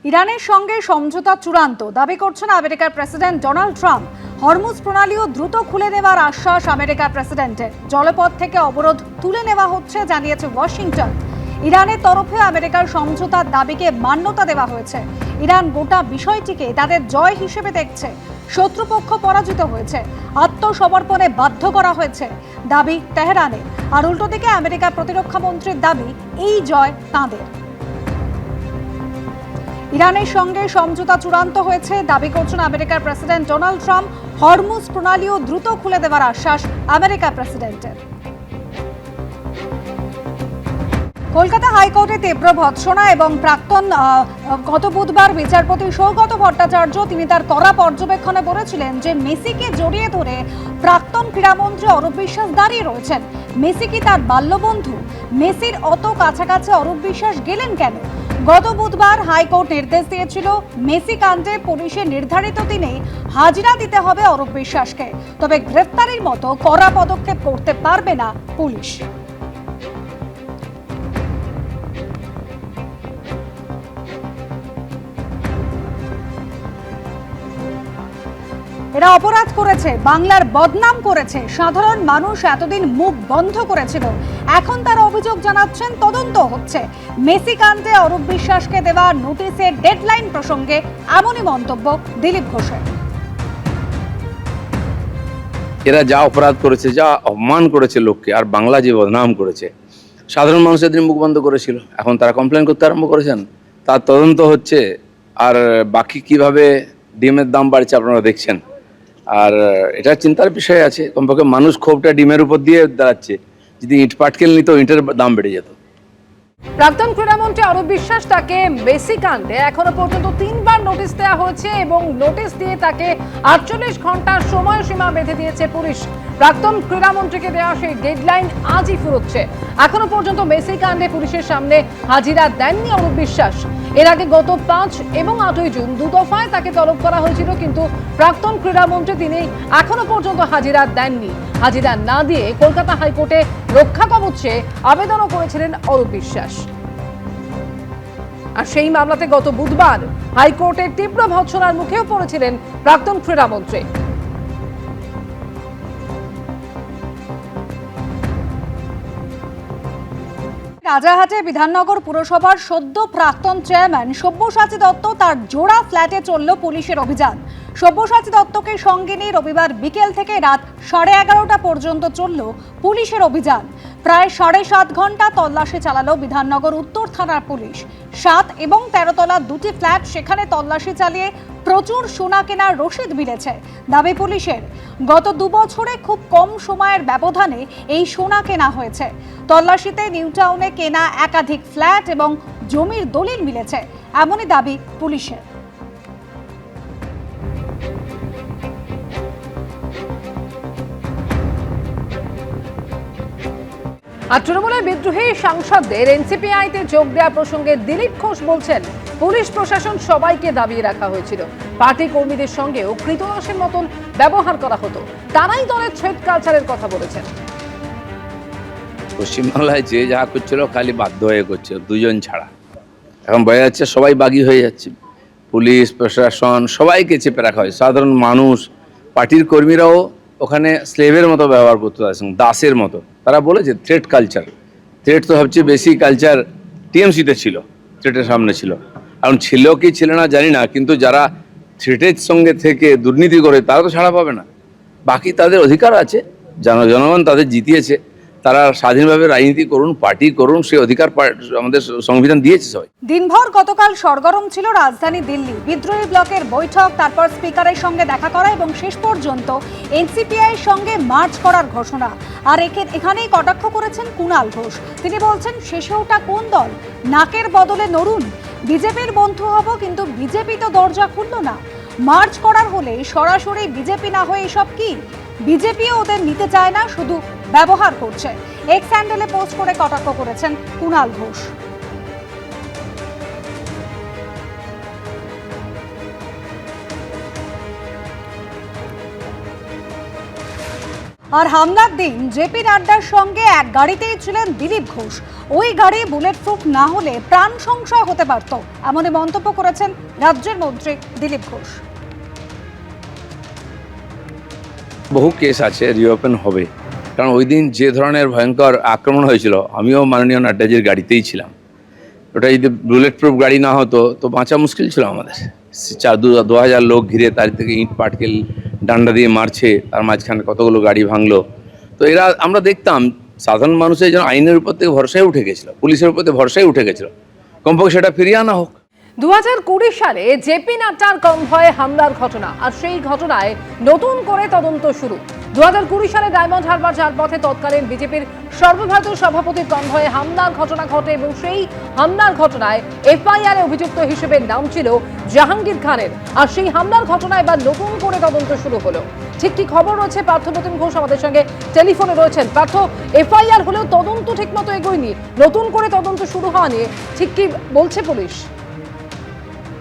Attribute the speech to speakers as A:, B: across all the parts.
A: ইরানের সঙ্গে সমঝোতা চূড়ান্ত দাবি করছেন আমেরিকার প্রেসিডেন্ট ডোনাল্ড ট্রাম্প। হরমুজ প্রণালীও দ্রুত খুলে দেওয়ার আশ্বাস আমেরিকার প্রেসিডেন্টের। জলপথ থেকে অবরোধ তুলে নেওয়া হচ্ছে জানিয়েছে ওয়াশিংটন। ইরানের তরফে আমেরিকার সমঝোতার দাবিকে মান্যতা দেওয়া হয়েছে। ইরান গোটা বিষয়টিকে তাদের জয় হিসেবে দেখছে। শত্রুপক্ষ পরাজিত হয়েছে, আত্মসমর্পণে বাধ্য করা হয়েছে দাবি তেহরানের। আর উল্টো দিকে আমেরিকার প্রতিরক্ষা মন্ত্রীর দাবি এই জয় তাঁদের। ইরানের সঙ্গে সমঝোতা চূড়ান্ত হয়েছে দাবি করছেন আমেরিকার প্রেসিডেন্ট ডোনাল্ড ট্রাম্প। হরমুজ প্রণালীও দ্রুত খুলে দেওয়ার আশ্বাস আমেরিকার প্রেসিডেন্টের। কলকাতা হাইকোর্টে তীব্র ভৎসনা এবং প্রাক্তন গত বুধবার বিচারপতি সৌগত ভট্টাচার্য তিনি তার কড়া পর্যবেক্ষণে বলেছিলেন যে মেসিকে জড়িয়ে ধরে প্রাক্তন ক্রীড়ামন্ত্রী অরূপ বিশ্বাস দাঁড়িয়ে রয়েছেন। মেসি কি তার বাল্যবন্ধু? মেসির অত কাছাকাছি অরূপ বিশ্বাস গেলেন কেন? গত বুধবার হাইকোর্ট নির্দেশ দিয়েছিল মেসি কাণ্ডে পুলিশের নির্ধারিত দিনে হাজিরা দিতে হবে অরূপ বিশ্বাসকে, তবে গ্রেফতারির মতো কড়া পদক্ষেপ করতে পারবে না পুলিশ। এরা অপরাধ করেছে, বাংলার বদনাম করেছে, সাধারণ মানুষ এতদিন মুখ বন্ধ করেছিল, এখন তারা অভিযোগ জানাচ্ছেন, তদন্ত হচ্ছে। মেসি কাণ্ডে অরূপ বিশ্বাসকে দেওয়া নোটিশের ডেডলাইন প্রসঙ্গে এমনই মন্তব্য দিলীপ ঘোষের।
B: এরা যা অপরাধ করেছে, যা অপমান করেছে লোককে, আর বাংলা যে বদনাম করেছে, সাধারণ মানুষের দিন মুখ বন্ধ করেছিল, এখন তারা কমপ্লেন করতে আরম্ভ করেছেন, তার তদন্ত হচ্ছে। আর বাকি কিভাবে ডিমের দাম বাড়ছে আপনারা দেখছেন। আর এটা চিন্তার বিষয় আছে, কমপক্ষে মানুষ ক্ষোভটা ডিমের উপর দিয়ে দাঁড়াচ্ছে। যদি ইট পাটকেল নিত, ইটের দাম বেড়ে যেত।
C: প্রাক্তন ক্রীড়ামন্ত্রী অরূপ বিশ্বাস, তাকে মেসি কাণ্ডে এখনো পর্যন্ত 3বার নোটিশ দেওয়া হয়েছে এবং নোটিশ দিয়ে তাকে 48 ঘন্টার সময়সীমা বেঁধে দিয়েছে পুলিশ। প্রাক্তন ক্রীড়ামন্ত্রীকে দেওয়া সেই ডেডলাইন আজই ফুরোচ্ছে। এখনো পর্যন্ত মেসি কাণ্ডে পুলিশের সামনে হাজিরা দেননি অরূপ বিশ্বাস। এর আগে গত 5 এবং 8ই জুন দুদফায় তাকে তলব করা হয়েছিল, কিন্তু প্রাক্তন ক্রীড়ামন্ত্রী তিনি এখনো পর্যন্ত হাজিরা দেননি। হাজিরা না দিয়ে কলকাতা হাইকোর্টে রক্ষা কবচে আবেদনও করেছিলেন অরূপ বিশ্বাস। আর সেই মামলাতে গত বুধবার হাইকোর্টের তীব্র ভৎসনার মুখেও পড়েছিলেন প্রাক্তন ক্রীড়ামন্ত্রী।
A: রাজারহাটে বিধাননগর পুরসভার সদ্য প্রাক্তন চেয়ারম্যান সব্যসাচী দত্ত তার জোড়া ফ্ল্যাটে চলল পুলিশের অভিযান। সব্যসাচী দত্তকে সঙ্গে নিয়ে রবিবার বিকেল থেকে রাত 11:30টা পর্যন্ত চলল পুলিশের অভিযান। প্রায় 7.5 ঘন্টা তল্লাশি চালালো বিধাননগর উত্তর থানার পুলিশ। 7 এবং 13 তলা দুটি ফ্ল্যাট, সেখানে তল্লাশি চালিয়ে প্রচুর সোনা কেনার রসিদ মিলেছে দাবি পুলিশের। গত 2 বছরে খুব কম সময়ের ব্যবধানে এই সোনা কেনা হয়েছে। তল্লাশিতে নিউ টাউনে কেনা একাধিক ফ্ল্যাট এবং জমির দলিল মিলেছে, এমনই দাবি পুলিশের।
C: আর তৃণমূলের বিদ্রোহী সাংসদদের এনসিপিআইতে যোগ দেওয়া প্রসঙ্গে দিলীপ ঘোষ বলছেন, পুলিশ প্রশাসন সবাইকে দাবিয়ে রাখা হয়েছিল, পার্টি কর্মীদের সঙ্গেও কৃতদাসের মতন ব্যবহার করা হতো, তারাই দলের থ্রেড কালচারের কথা বলেছেন।
B: পশ্চিমবাংলায় যে যা করছিল খালি বাধ্য হয়ে করছে, দুজন ছাড়া। এখন বোঝা যাচ্ছে সবাই বাগী হয়ে যাচ্ছে। পুলিশ প্রশাসন সবাইকে চেপে রাখা হয়, সাধারণ মানুষ, পার্টির কর্মীরাও ওখানে স্লেভের মতো ব্যবহার করতে আসেন, দাসের মতো। তারা বলেছে থ্রেড কালচার। থ্রেড তো সবচেয়ে বেশি কালচার টিএমসিতে ছিল, থ্রেটের সামনে ছিল। এখন ছিল কি ছিল না জানি না, কিন্তু যারা থ্রেটের সঙ্গে থেকে দুর্নীতি করে তারা তো ছাড়া পাবে না। বাকি তাদের অধিকার আছে, জনগণ তাদের জিতিয়েছে, তারা স্বাধীনভাবে রাজনীতি করুন, পার্টি করুন, সেই অধিকার আমাদের সংবিধান দিয়েছে সবাই।
A: দিনভর গতকাল সরগরম ছিল রাজধানী দিল্লি। বিদ্রোহী ব্লকের বৈঠক, তারপর স্পিকারের সঙ্গে দেখা করা এবং শেষ পর্যন্ত এনসিপিআই এর সঙ্গে মার্চ করার ঘোষণা। আর এখানেই কটাক্ষ করেছেন কুণাল ঘোষ। তিনি বলছেন, শেষে ওটা কোন দল? নাকের বদলে নড়ুন। বিজেপির বন্ধু হব, কিন্তু বিজেপি তো দরজা খুলল না। মার্চ করার হলে সরাসরি বিজেপি না হয়ে এসব কি? বিজেপিও ওদের নিতে চায় না, শুধু ব্যবহার করছে। এক্স হ্যান্ডেলে পোস্ট করে কটাক্ষ করেছেন কুণাল ঘোষ। আর হামলার দিন জেপি নাড্ডার সঙ্গে এক গাড়িতেই ছিলেন দিলীপ ঘোষ। ওই গাড়ি বুলেট প্রুফ না হলে প্রাণ সংশয় হতে পারত, এমনই মন্তব্য করেছেন রাজ্যের মন্ত্রী দিলীপ ঘোষ।
B: বহু কেস আছে, রিওপেন হবে, কারণ ওই দিন যে ধরনের ভয়ঙ্কর আক্রমণ হয়েছিল, আমিও মাননীয় নাড্ডাজির গাড়িতেই ছিলাম। ওটা যদি বুলেট প্রুফ গাড়ি না হতো তো বাঁচা মুশকিল ছিল আমাদের। 2000 লোক ঘিরে তার থেকে ইট পাটকেল ডান্ডা দিয়ে মারছে, তার মাঝখানে কতগুলো গাড়ি ভাঙলো। তো এরা আমরা দেখতাম সাধারণ মানুষের যেন আইনের উপর থেকে ভরসায় উঠে গেছিলো, পুলিশের উপর থেকে ভরসায় উঠে গেছিলো। কমপক্ষে সেটা ফিরিয়ে আনা হোক।
C: 2020 সালে জেপি নাড্ডার কনভয়ে হামলার ঘটনা, আর সেই ঘটনায় নতুন করে তদন্ত শুরু। 2020 সালে ডায়মন্ড হারবার ঝাড়পথে তৎকালীন বিজেপির সর্বভারতীয় সভাপতির কনভয়ে হামলার ঘটনা ঘটে এবং সেই হামলার ঘটনায় এফআইআর অভিযুক্ত হিসেবে নাম ছিল জাহাঙ্গীর খানের। আর সেই হামলার ঘটনায় এবার নতুন করে তদন্ত শুরু হলো। ঠিক কি খবর রয়েছে? পার্থপ্রতিম ঘোষ আমাদের সঙ্গে টেলিফোনে রয়েছেন। পার্থ, এফআইআর হলেও তদন্ত ঠিকমতো এগোয়নি, নতুন করে তদন্ত শুরু হওয়া নিয়ে ঠিক কি বলছে পুলিশ?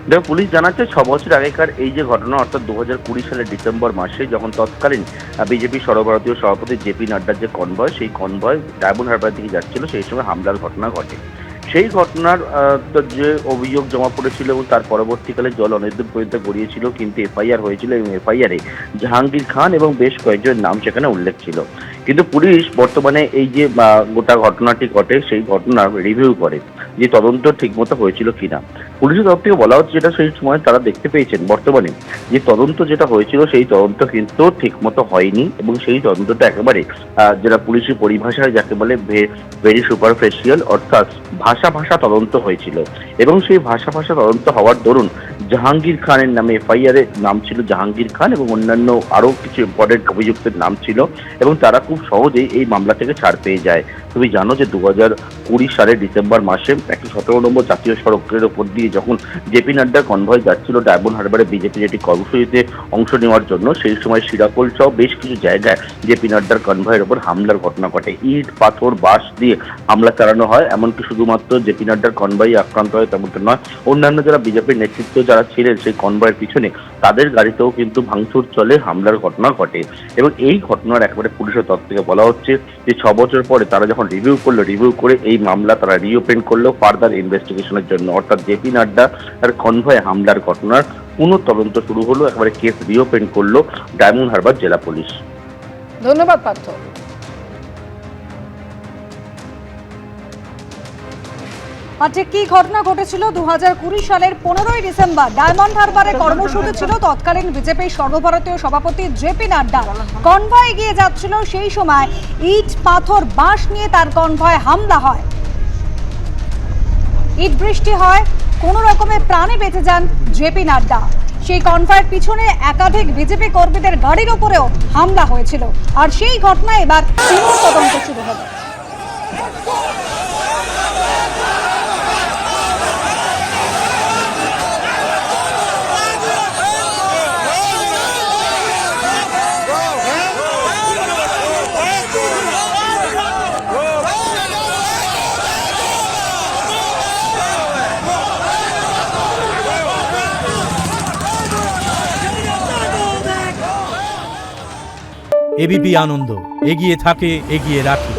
D: দেখো, পুলিশ জানাচ্ছে 6 বছর আগেকার এই যে ঘটনা, অর্থাৎ 2020 সালের ডিসেম্বর মাসে যখন তৎকালীন বিজেপি সর্বভারতীয় সভাপতি জেপি নাড্ডার যে কনভয়, সেই কনভয় ডায়মন্ড হারবার দিকে যাচ্ছিল, সেই সময় হামলার ঘটনা ঘটে। সেই ঘটনার যে অভিযোগ জমা পড়েছিল এবং তার পরবর্তীকালে জল অনেকদূর পর্যন্ত গড়িয়েছিল, কিন্তু এফআইআর হয়েছিল এবং এফআইআরে জাহাঙ্গীর খান এবং বেশ কয়েকজনের নাম সেখানে উল্লেখ ছিল। কিন্তু পুলিশ বর্তমানে এই যে গোটা ঘটনাটি ঘটে, সেই ঘটনার রিভিউ করে যে তদন্ত ঠিকমতো হয়েছিল কিনা। পুলিশের তরফ থেকে বলা হচ্ছে যেটা সেই সময় তারা দেখতে পেয়েছেন, বর্তমানে যে তদন্ত যেটা হয়েছিল সেই তদন্ত কিন্তু ঠিকমতো হয়নি এবং সেই তদন্তটা একেবারে যেটা পুলিশের পরিভাষায় যাকে বলে ভেরি সুপারফিশিয়াল, অর্থাৎ ভাষা তদন্ত হয়েছিল। এবং সেই ভাষা তদন্ত হওয়ার দরুন জাহাঙ্গীর খানের নামে এফআইআর এর নাম ছিল জাহাঙ্গীর খান এবং অন্যান্য আরও কিছু ইম্পর্টেন্ট অভিযুক্তের নাম ছিল এবং তারা খুব সহজেই এই মামলা থেকে ছাড় পেয়ে যায়। তুমি জানো যে 2020 সালের ডিসেম্বর মাসে 117 নম্বর জাতীয় সড়কের ওপর দিয়ে যখন জেপি নাড্ডার কনভয় যাচ্ছিল ডায়মন্ড হারবারে বিজেপি যেটি কর্মসূচিতে অংশ নেওয়ার জন্য, সেই সময় শিরাকোল সহ বেশ কিছু জায়গায় জেপি নাড্ডার কনভয়ের ওপর হামলার ঘটনা ঘটে। ইট পাথর বাঁশ দিয়ে হামলা চালানো হয়। এমনকি শুধুমাত্র জেপি নাড্ডার কনভয় আক্রান্ত হয় তেমনটা নয়, অন্যান্য যারা বিজেপির নেতৃত্ব যারা ছিলেন সেই কনভয়ের পিছনে তাদের গাড়িতেও কিন্তু ভাঙচুর চলে, হামলার ঘটনা ঘটে। এবং এই ঘটনার একেবারে পুলিশের তরফ থেকে বলা হচ্ছে যে 6 বছর পরে তারা যখন রিভিউ করে এই মামলা তারা রিওপেন করলো ফার্দার ইনভেস্টিগেশনের জন্য, অর্থাৎ জেপি নাড্ডা আর কনভয় হামলার ঘটনার পুনঃ তদন্ত শুরু হলো, একেবারে কেস রিওপেন করলো ডায়মন্ড হারবার জেলা পুলিশ।
C: ধন্যবাদ পার্থ।
A: আচ্ছা, কি ঘটনা ঘটেছিল 2020 সালের 15ই ডিসেম্বর? ডায়মন্ড হারবারে কর্মসূচি ছিল তৎকালীন বিজেপির সর্বভারতীয় সভাপতি জেপি নাড্ডা। কনভয় এগিয়ে যাচ্ছিল, সেই সময় ইট পাথর বাঁশ নিয়ে তার কনভয় হামলা হয়, ইট বৃষ্টি হয়, কোনো রকমে প্রাণে বেঁচে যান জেপি নাড্ডা। সেই কনভয়ের পিছনে একাধিক বিজেপি কর্মীদের গাড়ির উপরেও হামলা হয়েছিল। আর সেই ঘটনায় এবার পুনঃ তদন্ত শুরু হলো।
E: এবিপি আনন্দ, এগিয়ে থাকে, এগিয়ে রাখে।